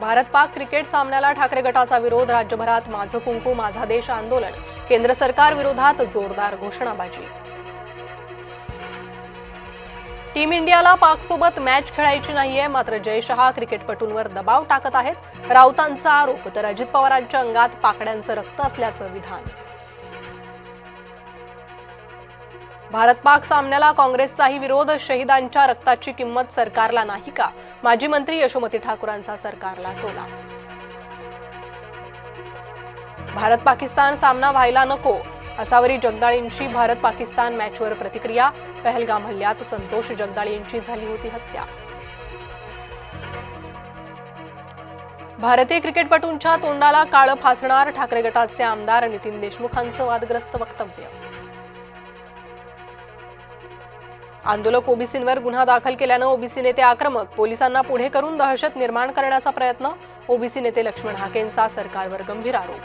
भारत-पाक cricket सामन्याला ठाकरे गटाचा विरोध, राज्यभरात माझं कुंकू माझा देश आंदोलन, केंद्र सरकार विरोधात जोरदार घोषणाबाजी। टीम इंडियाला पाकसोबत मॅच खेळायची नाहीये, मात्र जय शहा क्रिकेटपटूंवर दबाव टाकत आहेत। राऊतांचा आरोप, तर अजित पवारांच्या अंगात पाकड्यांचं रक्त असल्याचं विधान। भारत-पाक सामन्याला काँग्रेसचाही विरोध, शहीदांच्या रक्ताची किंमत सरकारला नाही का? माजी मंत्री यशोमती ठाकूरांचा सरकारला टोला। भारत-पाकिस्तान सामना व्हायला नको, असावरी जगदाळेंची भारत-पाकिस्तान मॅचवर प्रतिक्रिया। पहलगाम हल्ल्यात संतोष जगदाळे यांची झाली होती हत्या। भारतीय क्रिकेटपटूंच्या तोंडाला काळं फासणार, ठाकरे गटाचे आमदार नितीन देशमुखांचं वादग्रस्त वक्तव्य। आंदोलक ओबीसींवर गुन्हा दाखल केल्यानं ओबीसी नेते आक्रमक, पोलिसांना पुढे करून दहशत निर्माण करण्याचा प्रयत्न। ओबीसी नेते लक्ष्मण हाकेंचा सरकारवर गंभीर आरोप।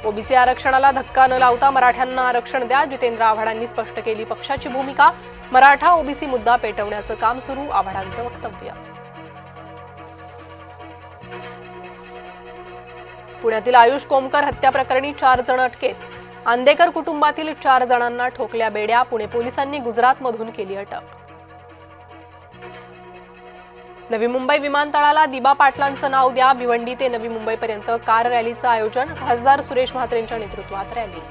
ओबीसी आरक्षणाला धक्का न लावता मराठ्यांना आरक्षण द्या, जितेंद्र आव्हाडांनी स्पष्ट केली पक्षाची भूमिका। मराठा ओबीसी मुद्दा पेटवण्याचं काम सुरू, आव्हाडांचं वक्तव्य। पुण्यातील आयुष कोमकर हत्या प्रकरणी 4 जण अटकेत, आंदेकर कुटुंबातील 4 जणांना ठोकल्या बेड्या, पुणे पोलिसांनी गुजरातमधून केली अटक। नवी मुंबई विमानतळाला दिबा पाटलांचं नाव द्या, भिवंडी ते नवी मुंबईपर्यंत कार रॅलीचं आयोजन, खासदार सुरेश म्हात्रेंच्या नेतृत्वात रॅली।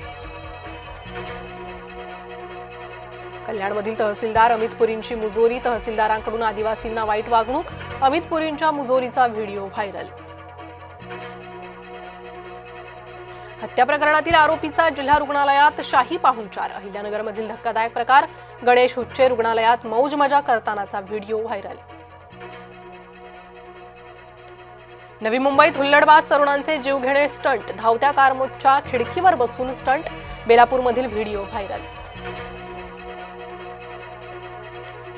कल्याणमधील तहसीलदार अमित पुरींची मुजोरी, तहसीलदारांकडून आदिवासींना वाईट वागणूक, अमित पुरींच्या मुजोरीचा व्हिडिओ व्हायरल। हत्या प्रकरणातील आरोपीचा जिल्हा रुग्णालयात शाही पाहुणचार, अहिल्यानगरमधील धक्कादायक प्रकार, गणेश हुच्चे रुग्णालयात मौज मजा करतानाचा व्हिडिओ व्हायरल। नवी मुंबईत हुल्लडबाज तरुणांचे जीवघेणे स्टंट, धावत्या कारमोडच्या खिडकीवर बसून स्टंट, बेलापूरमधील व्हिडिओ व्हायरल।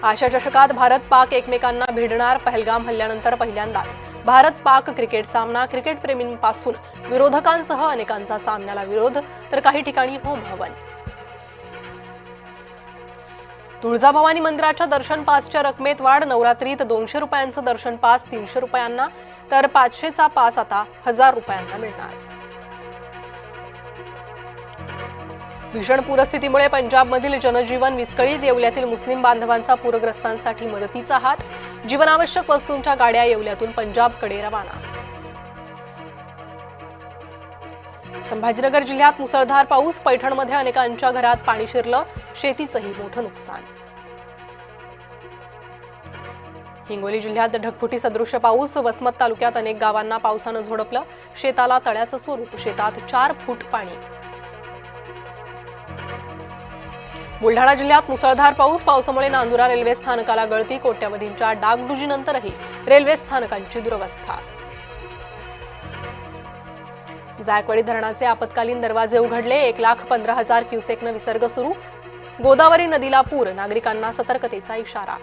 आशिया चषकात भारत-पाक एकमेकांना भिडणार, पहलगाम हल्ल्यानंतर पहिल्यांदाच भारत-पाक क्रिकेट सामना, क्रिकेटप्रेमींपासून विरोधकांसह अनेकांचा सामन्याला विरोध, तर काही ठिकाणी होम हवन। तुळजाभवानी मंदिराच्या दर्शन पासच्या रकमेत वाढ, नवरात्रीत 200 रुपयांचं दर्शन पास 300 रुपयांना, तर 500चा पास आता 1000 रुपयांना मिळणार। भीषण पूरस्थितीमुळे पंजाबमधील जनजीवन विस्कळीत, येवल्यातील मुस्लिम बांधवांचा पूरग्रस्तांसाठी मदतीचा हात, जीवनावश्यक वस्तूंच्या गाड्या येवल्यातून पंजाबकडे रवाना। संभाजीनगर जिल्ह्यात मुसळधार पाऊस, पैठणमध्ये अनेकांच्या घरात पाणी शिरलं, शेतीचंही मोठं नुकसान। हिंगोली जिल्ह्यात ढगफुटी सदृश्य पाऊस, वसमत तालुक्यात अनेक गावांना पावसानं झोडपलं, शेताला तळ्याचं स्वरूप, शेतात 4 फूट पाणी। बुलढाणा जिल्ह्यात मुसळधार पाऊस, पावसामुळे नांदुरा रेल्वे स्थानकाला गळती, कोट्यवधींच्या डागडुजीनंतरही रेल्वे स्थानकांची दुरवस्था। जायकवाडी धरणाचे आपत्कालीन दरवाजे उघडले, 1,15,000 क्युसेकनं विसर्ग सुरू, गोदावरी नदीला पूर, नागरिकांना सतर्कतेचा इशारा।